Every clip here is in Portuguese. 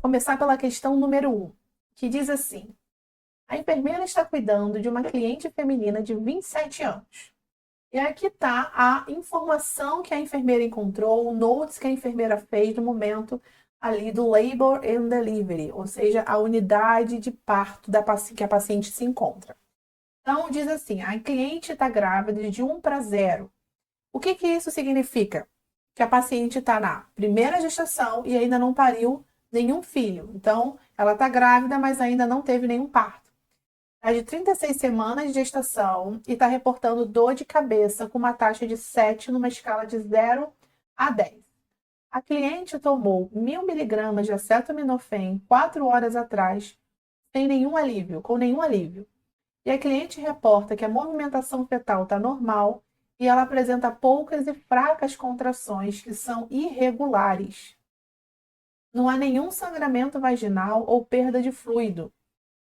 começar pela questão número 1, que diz assim: a enfermeira está cuidando de uma cliente feminina de 27 anos. E aqui está a informação que a enfermeira encontrou, o notes que a enfermeira fez no momento ali do labor and delivery, ou seja, a unidade de parto que a paciente se encontra. Então, diz assim, a cliente está grávida de 1 para 0. O que isso significa? Que a paciente está na primeira gestação e ainda não pariu nenhum filho. Então, ela está grávida, mas ainda não teve nenhum parto. Está de 36 semanas de gestação e está reportando dor de cabeça com uma taxa de 7 numa escala de 0 a 10. A cliente tomou 1.000 miligramas de acetaminofém 4 horas atrás, sem nenhum alívio, com nenhum alívio. E a cliente reporta que a movimentação fetal está normal e ela apresenta poucas e fracas contrações que são irregulares. Não há nenhum sangramento vaginal ou perda de fluido.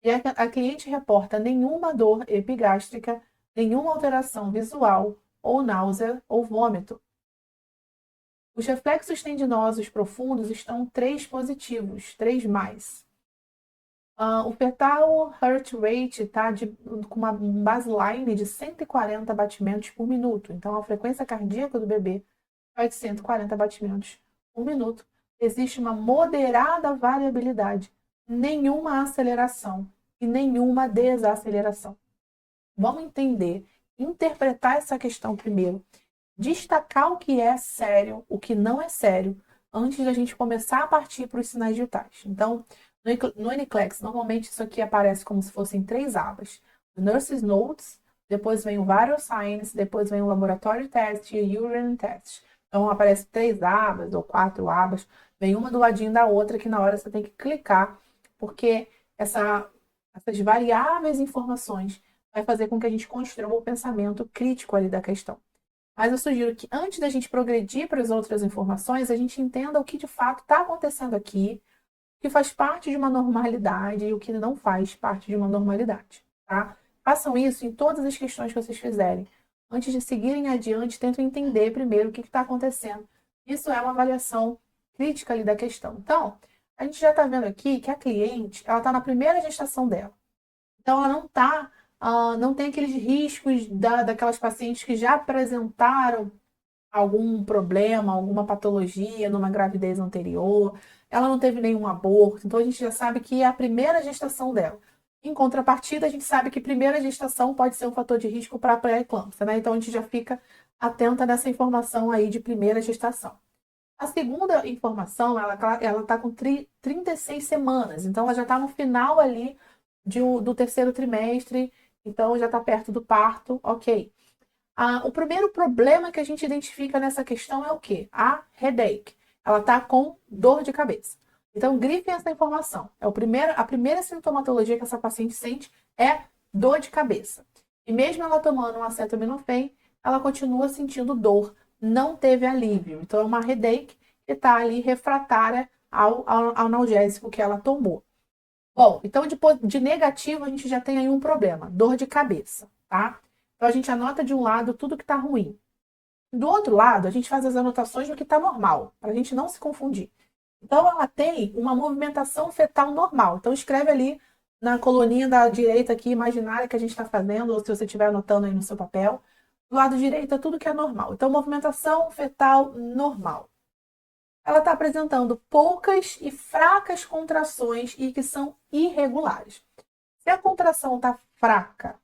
E a cliente reporta nenhuma dor epigástrica, nenhuma alteração visual, ou náusea ou vômito. Os reflexos tendinosos profundos estão 3 positivos, 3 mais. O fetal heart rate está com uma baseline de 140 batimentos por minuto. Então, a frequência cardíaca do bebê vai de 140 batimentos por minuto. Existe uma moderada variabilidade, nenhuma aceleração e nenhuma desaceleração. Vamos entender, interpretar essa questão primeiro, destacar o que é sério, o que não é sério, antes da gente começar a partir para os sinais vitais. Então, no NCLEX, normalmente isso aqui aparece como se fossem 3 abas. Nurses Notes, depois vem o Vital Signs, depois vem o Laboratory Test e o Urine Test. Então, aparece 3 abas ou 4 abas, vem uma do ladinho da outra, que na hora você tem que clicar, porque essas variáveis informações vai fazer com que a gente construa o pensamento crítico ali da questão. Mas eu sugiro que antes da gente progredir para as outras informações, a gente entenda o que de fato está acontecendo aqui, o que faz parte de uma normalidade e o que não faz parte de uma normalidade, tá? Façam isso em todas as questões que vocês fizerem. Antes de seguirem adiante, tentem entender primeiro o que está acontecendo. Isso é uma avaliação crítica ali da questão. Então, a gente já está vendo aqui que a cliente, ela está na primeira gestação dela. Então, ela não tem aqueles riscos daquelas pacientes que já apresentaram algum problema, alguma patologia numa gravidez anterior, ela não teve nenhum aborto, então a gente já sabe que é a primeira gestação dela. Em contrapartida, a gente sabe que primeira gestação pode ser um fator de risco para a pré-eclâmpsia, né? Então a gente já fica atenta nessa informação aí de primeira gestação. A segunda informação, ela está com 36 semanas, então ela já está no final ali do terceiro trimestre, então já está perto do parto, ok. O primeiro problema que a gente identifica nessa questão é o quê? A headache. Ela está com dor de cabeça. Então, grifem essa informação. A primeira sintomatologia que essa paciente sente é dor de cabeça. E mesmo ela tomando um acetaminofém, ela continua sentindo dor. Não teve alívio. Então, é uma headache que está ali refratária ao analgésico que ela tomou. Bom, então de negativo a gente já tem aí um problema, dor de cabeça, tá? Então a gente anota de um lado tudo que está ruim. Do outro lado, a gente faz as anotações do que está normal, para a gente não se confundir. Então ela tem uma movimentação fetal normal. Então escreve ali na coluninha da direita aqui, imaginária que a gente está fazendo, ou se você estiver anotando aí no seu papel. Do lado direito é tudo que é normal. Então movimentação fetal normal. Ela está apresentando poucas e fracas contrações e que são irregulares. Se a contração está fraca,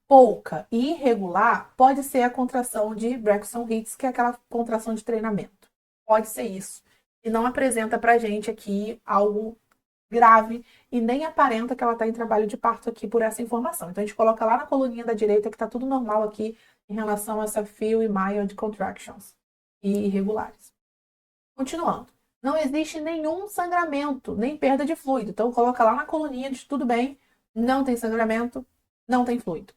pouca e irregular, pode ser a contração de Braxton Hicks, que é aquela contração de treinamento. Pode ser isso. E não apresenta para a gente aqui algo grave e nem aparenta que ela está em trabalho de parto aqui por essa informação. Então a gente coloca lá na coluninha da direita que está tudo normal aqui em relação a essa few e mild contractions e irregulares. Continuando. Não existe nenhum sangramento, nem perda de fluido. Então, coloca lá na coluninha de tudo bem, não tem sangramento, não tem fluido.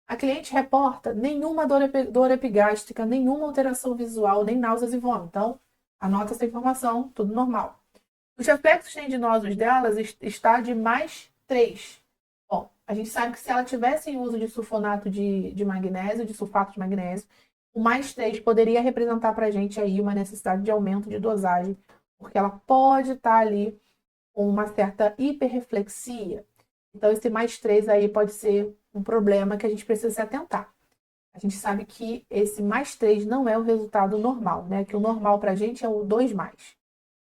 A cliente reporta nenhuma dor epigástrica, nenhuma alteração visual, nem náuseas e vômito. Então, anota essa informação, tudo normal. Os reflexos tendinosos delas está de mais 3. Bom, a gente sabe que se ela tivesse em uso de sulfonato de magnésio, de sulfato de magnésio, o mais 3 poderia representar para a gente aí uma necessidade de aumento de dosagem porque ela pode estar ali com uma certa hiperreflexia. Então, esse +3 aí pode ser um problema que a gente precisa se atentar. A gente sabe que esse +3 não é o resultado normal, né? Que o normal para a gente é o 2+.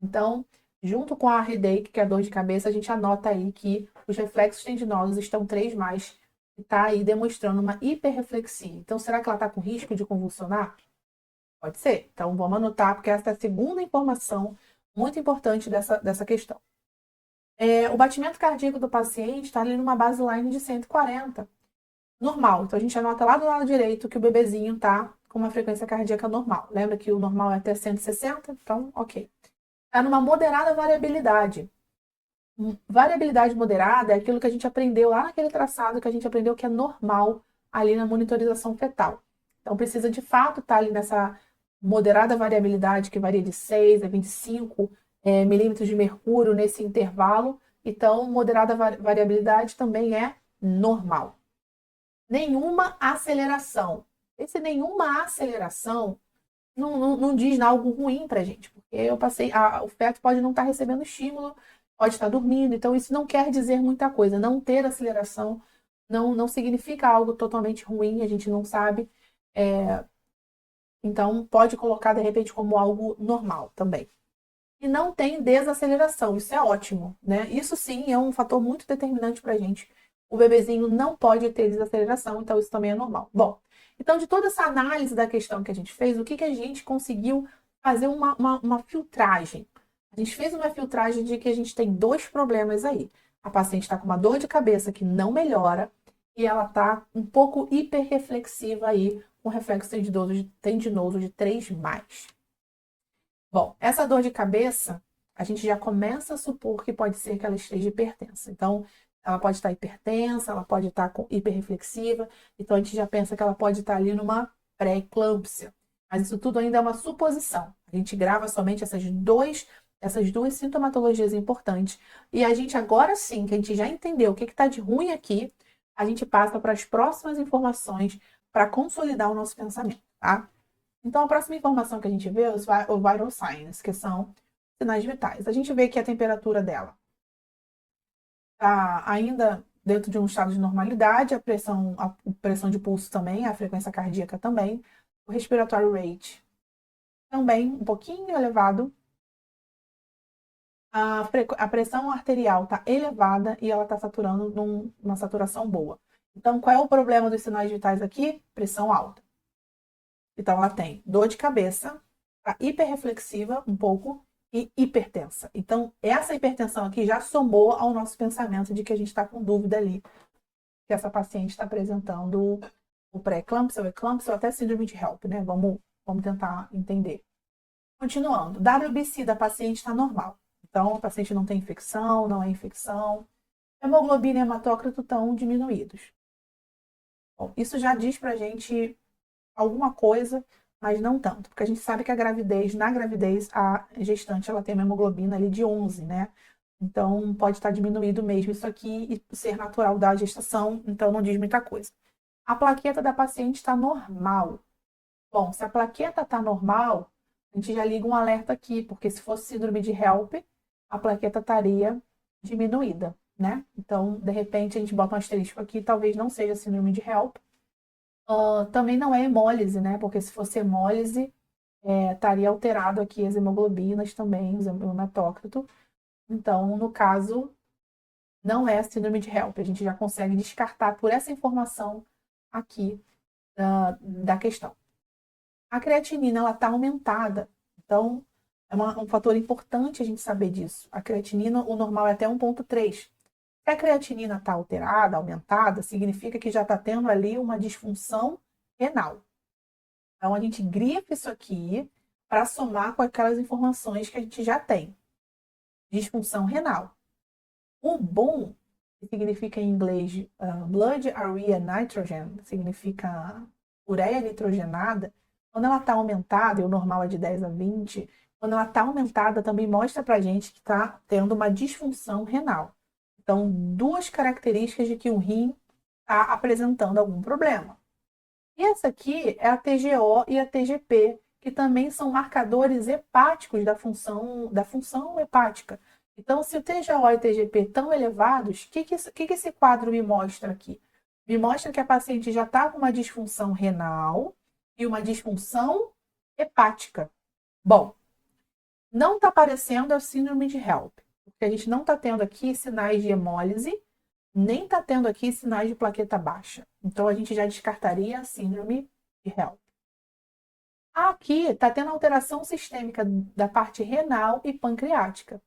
Então, junto com a headache, que é a dor de cabeça, a gente anota aí que os reflexos tendinosos estão 3+, e está aí demonstrando uma hiperreflexia. Então, será que ela está com risco de convulsionar? Pode ser. Então, vamos anotar, porque essa é a segunda informação muito importante dessa questão. O batimento cardíaco do paciente está ali numa baseline de 140. Normal. Então, a gente anota lá do lado direito que o bebezinho está com uma frequência cardíaca normal. Lembra que o normal é até 160? Então, ok. Está numa moderada variabilidade. Variabilidade moderada é aquilo que a gente aprendeu lá naquele traçado que a gente aprendeu que é normal ali na monitorização fetal. Então, precisa de fato estar ali nessa moderada variabilidade que varia de 6 a 25 milímetros de mercúrio nesse intervalo. Então, moderada variabilidade também é normal. Nenhuma aceleração. Esse nenhuma aceleração não diz algo ruim para a gente, porque eu passei, o feto pode não estar recebendo estímulo, pode estar dormindo, então isso não quer dizer muita coisa. Não ter aceleração não significa algo totalmente ruim, a gente não sabe. Então pode colocar de repente como algo normal também. E não tem desaceleração, isso é ótimo, né? Isso sim é um fator muito determinante para a gente. O bebezinho não pode ter desaceleração, então isso também é normal. Bom, então de toda essa análise da questão que a gente fez, o que a gente conseguiu fazer uma filtragem? A gente fez uma filtragem de que a gente tem dois problemas aí. A paciente está com uma dor de cabeça que não melhora e ela está um pouco hiperreflexiva aí, com reflexo tendinoso de 3+. Bom, essa dor de cabeça, a gente já começa a supor que pode ser que ela esteja hipertensa. Então, ela pode estar hipertensa, ela pode estar hiperreflexiva, então a gente já pensa que ela pode estar ali numa pré-eclâmpsia. Mas isso tudo ainda é uma suposição. A gente grava somente essas duas sintomatologias importantes. E a gente agora sim, que a gente já entendeu o que está de ruim aqui, a gente passa para as próximas informações para consolidar o nosso pensamento, tá? Então, a próxima informação que a gente vê é os vital signs, que são sinais vitais. A gente vê que a temperatura dela está ainda dentro de um estado de normalidade, a pressão de pulso também, a frequência cardíaca também, o respiratory rate também um pouquinho elevado, a pressão arterial está elevada e ela está saturando numa saturação boa. Então, qual é o problema dos sinais vitais aqui? Pressão alta. Então, ela tem dor de cabeça, tá hiperreflexiva um pouco e hipertensa. Então, essa hipertensão aqui já somou ao nosso pensamento de que a gente está com dúvida ali, que essa paciente está apresentando o pré-eclâmpsia, o eclâmpsia ou até síndrome de HELP, né? Vamos tentar entender. Continuando, WBC da paciente está normal. Então, a paciente não tem infecção, não é infecção. Hemoglobina e hematócrito estão diminuídos. Bom, isso já diz pra gente alguma coisa, mas não tanto, porque a gente sabe que na gravidez, a gestante ela tem uma hemoglobina ali de 11, né? Então, pode estar diminuído mesmo isso aqui e ser natural da gestação, então não diz muita coisa. A plaqueta da paciente está normal. Bom, se a plaqueta está normal, a gente já liga um alerta aqui, porque se fosse síndrome de HELP, a plaqueta estaria diminuída, né? Então, de repente, a gente bota um asterisco aqui, talvez não seja síndrome de HELP. Também não é hemólise, né? Porque se fosse hemólise, estaria alterado aqui as hemoglobinas também, o hematócrito. Então, no caso, não é síndrome de HELP. A gente já consegue descartar por essa informação aqui da questão. A creatinina, ela está aumentada. Então, é um fator importante a gente saber disso. A creatinina, o normal é até 1,3. Se a creatinina está alterada, aumentada, significa que já está tendo ali uma disfunção renal. Então, a gente grifa isso aqui para somar com aquelas informações que a gente já tem. Disfunção renal. O BUN, que significa em inglês Blood Urea Nitrogen, significa ureia nitrogenada, quando ela está aumentada, e o normal é de 10 a 20, quando ela está aumentada, também mostra para a gente que está tendo uma disfunção renal. Então, duas características de que o rim está apresentando algum problema. E essa aqui é a TGO e a TGP, que também são marcadores hepáticos da função hepática. Então, se o TGO e o TGP estão elevados, o que esse quadro me mostra aqui? Me mostra que a paciente já está com uma disfunção renal e uma disfunção hepática. Bom, não está aparecendo a síndrome de HELP, porque a gente não está tendo aqui sinais de hemólise, nem está tendo aqui sinais de plaqueta baixa. Então, a gente já descartaria a síndrome de HELP. Aqui está tendo alteração sistêmica da parte renal e pancreática.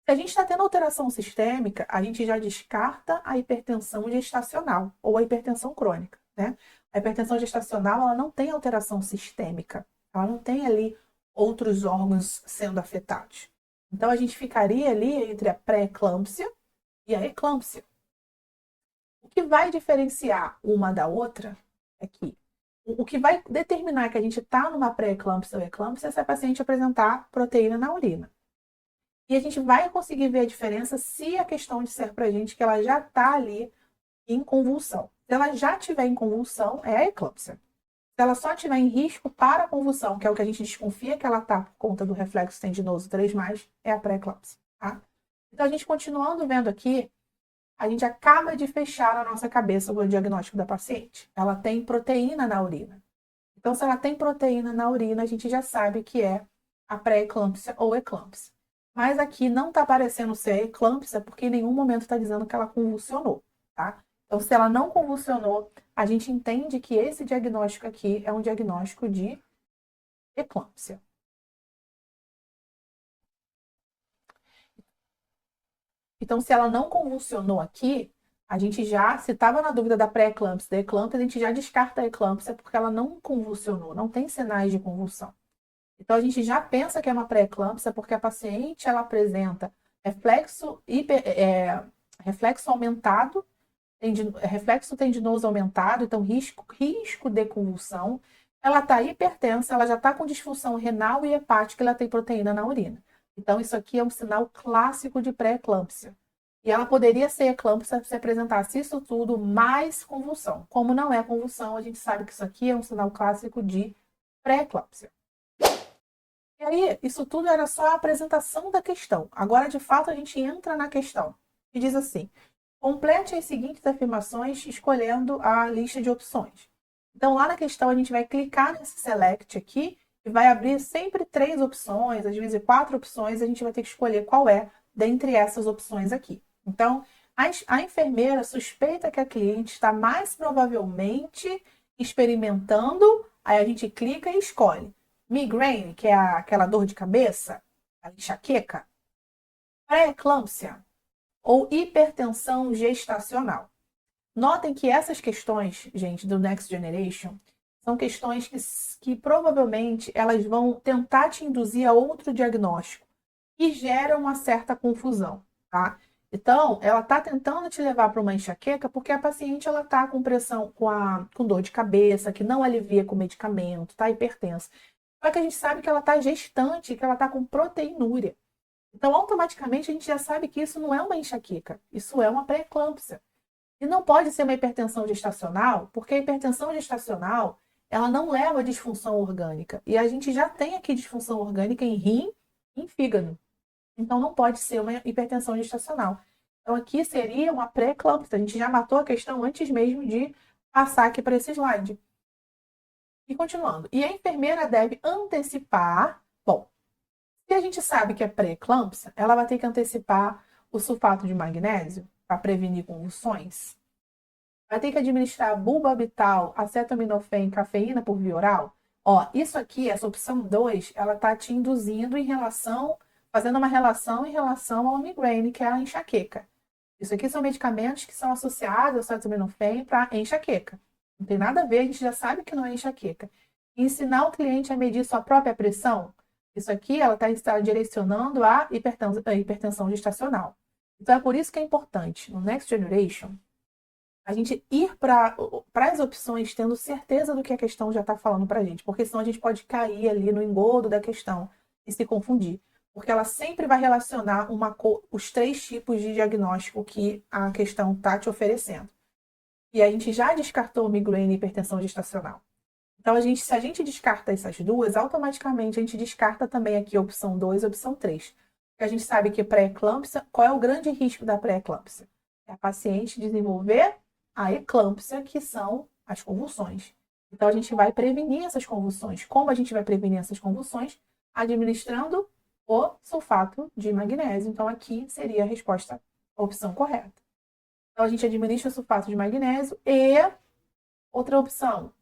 Se a gente está tendo alteração sistêmica, a gente já descarta a hipertensão gestacional ou a hipertensão crônica, né? A hipertensão gestacional, ela não tem alteração sistêmica. Ela não tem ali outros órgãos sendo afetados. Então, a gente ficaria ali entre a pré-eclâmpsia e a eclâmpsia. O que vai diferenciar uma da outra é que o que vai determinar que a gente está numa pré-eclâmpsia ou eclâmpsia é se a paciente apresentar proteína na urina. E a gente vai conseguir ver a diferença se a questão disser para a gente que ela já está ali em convulsão. Se ela já estiver em convulsão, é a eclâmpsia. Se ela só estiver em risco para a convulsão, que é o que a gente desconfia que ela está por conta do reflexo tendinoso 3+, é a pré-eclâmpsia. Tá? Então, a gente continuando vendo aqui, a gente acaba de fechar na nossa cabeça o diagnóstico da paciente. Ela tem proteína na urina. Então, se ela tem proteína na urina, a gente já sabe que é a pré-eclâmpsia ou eclâmpsia. Mas aqui não está aparecendo ser a eclâmpsia, porque em nenhum momento está dizendo que ela convulsionou, tá? Então, se ela não convulsionou, a gente entende que esse diagnóstico aqui é um diagnóstico de eclâmpsia. Então, se ela não convulsionou aqui, a gente já, se estava na dúvida da pré-eclâmpsia, da eclâmpsia, a gente já descarta a eclâmpsia porque ela não convulsionou, não tem sinais de convulsão. Então, a gente já pensa que é uma pré-eclâmpsia porque a paciente ela apresenta reflexo aumentado, reflexo tendinoso aumentado, então risco de convulsão. Ela está hipertensa, ela já está com disfunção renal e hepática, ela tem proteína na urina. Então, isso aqui é um sinal clássico de pré-eclâmpsia. E ela poderia ser eclâmpsia se apresentasse isso tudo mais convulsão. Como não é convulsão, a gente sabe que isso aqui é um sinal clássico de pré-eclâmpsia. E aí, isso tudo era só a apresentação da questão. Agora, de fato, a gente entra na questão. E diz assim: complete as seguintes afirmações escolhendo a lista de opções. Então, lá na questão, a gente vai clicar nesse select aqui e vai abrir sempre 3 opções, às vezes 4 opções, a gente vai ter que escolher qual é dentre essas opções aqui. Então, a enfermeira suspeita que a cliente está mais provavelmente experimentando, aí a gente clica e escolhe. Migraine, que é aquela dor de cabeça, a enxaqueca, pré-eclâmpsia ou hipertensão gestacional. Notem que essas questões, gente, do Next Generation, são questões que provavelmente elas vão tentar te induzir a outro diagnóstico e geram uma certa confusão, tá? Então, ela está tentando te levar para uma enxaqueca porque a paciente ela está com pressão, com dor de cabeça, que não alivia com medicamento, está hipertensa. Só que a gente sabe que ela está gestante, que ela está com proteinúria. Então, automaticamente, a gente já sabe que isso não é uma enxaqueca, isso é uma pré-eclâmpsia. E não pode ser uma hipertensão gestacional, porque a hipertensão gestacional, ela não leva a disfunção orgânica. E a gente já tem aqui disfunção orgânica em rim e em fígado. Então, não pode ser uma hipertensão gestacional. Então, aqui seria uma pré-eclâmpsia. A gente já matou a questão antes mesmo de passar aqui para esse slide. E continuando. E a enfermeira deve antecipar. Bom, se a gente sabe que é pré-eclâmpsia, ela vai ter que antecipar o sulfato de magnésio para prevenir convulsões. Vai ter que administrar bulbarbital, acetaminofém, cafeína por via oral. Ó, isso aqui, essa opção 2, ela está te induzindo fazendo uma relação em relação ao migraine, que é a enxaqueca. Isso aqui são medicamentos que são associados ao acetaminofém para enxaqueca. Não tem nada a ver, a gente já sabe que não é enxaqueca. Ensinar o cliente a medir sua própria pressão, isso aqui ela está direcionando a hipertensão gestacional. Então é por isso que é importante, no Next Generation, a gente ir para as opções tendo certeza do que a questão já está falando para a gente, porque senão a gente pode cair ali no engodo da questão e se confundir. Porque ela sempre vai relacionar os 3 tipos de diagnóstico que a questão está te oferecendo. E a gente já descartou migraine e hipertensão gestacional. Então, se a gente descarta essas duas, automaticamente a gente descarta também aqui a opção 2 e a opção 3. Porque a gente sabe que pré-eclâmpsia, qual é o grande risco da pré-eclâmpsia? É a paciente desenvolver a eclâmpsia, que são as convulsões. Então, a gente vai prevenir essas convulsões. Como a gente vai prevenir essas convulsões? Administrando o sulfato de magnésio. Então, aqui seria a resposta, a opção correta. Então, a gente administra o sulfato de magnésio e outra opção,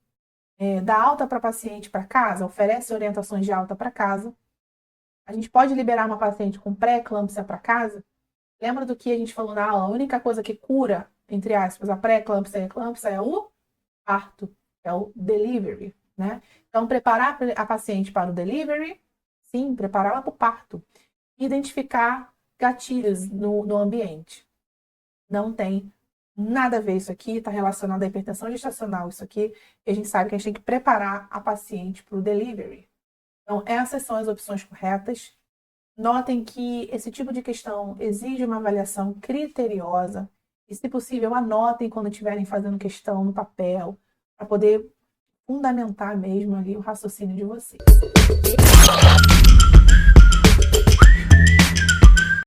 dá alta para paciente para casa, oferece orientações de alta para casa. A gente pode liberar uma paciente com pré-eclâmpsia para casa? Lembra do que a gente falou na aula? A única coisa que cura, entre aspas, a pré-eclâmpsia e a eclâmpsia é o parto, é o delivery, né? Então, preparar a paciente para o delivery, sim, prepará-la para o parto. Identificar gatilhos no ambiente. Não tem nada a ver isso aqui, está relacionado à hipertensão gestacional, isso aqui, e a gente sabe que a gente tem que preparar a paciente para o delivery. Então, essas são as opções corretas. Notem que esse tipo de questão exige uma avaliação criteriosa, e, se possível, anotem quando estiverem fazendo questão no papel, para poder fundamentar mesmo ali o raciocínio de vocês.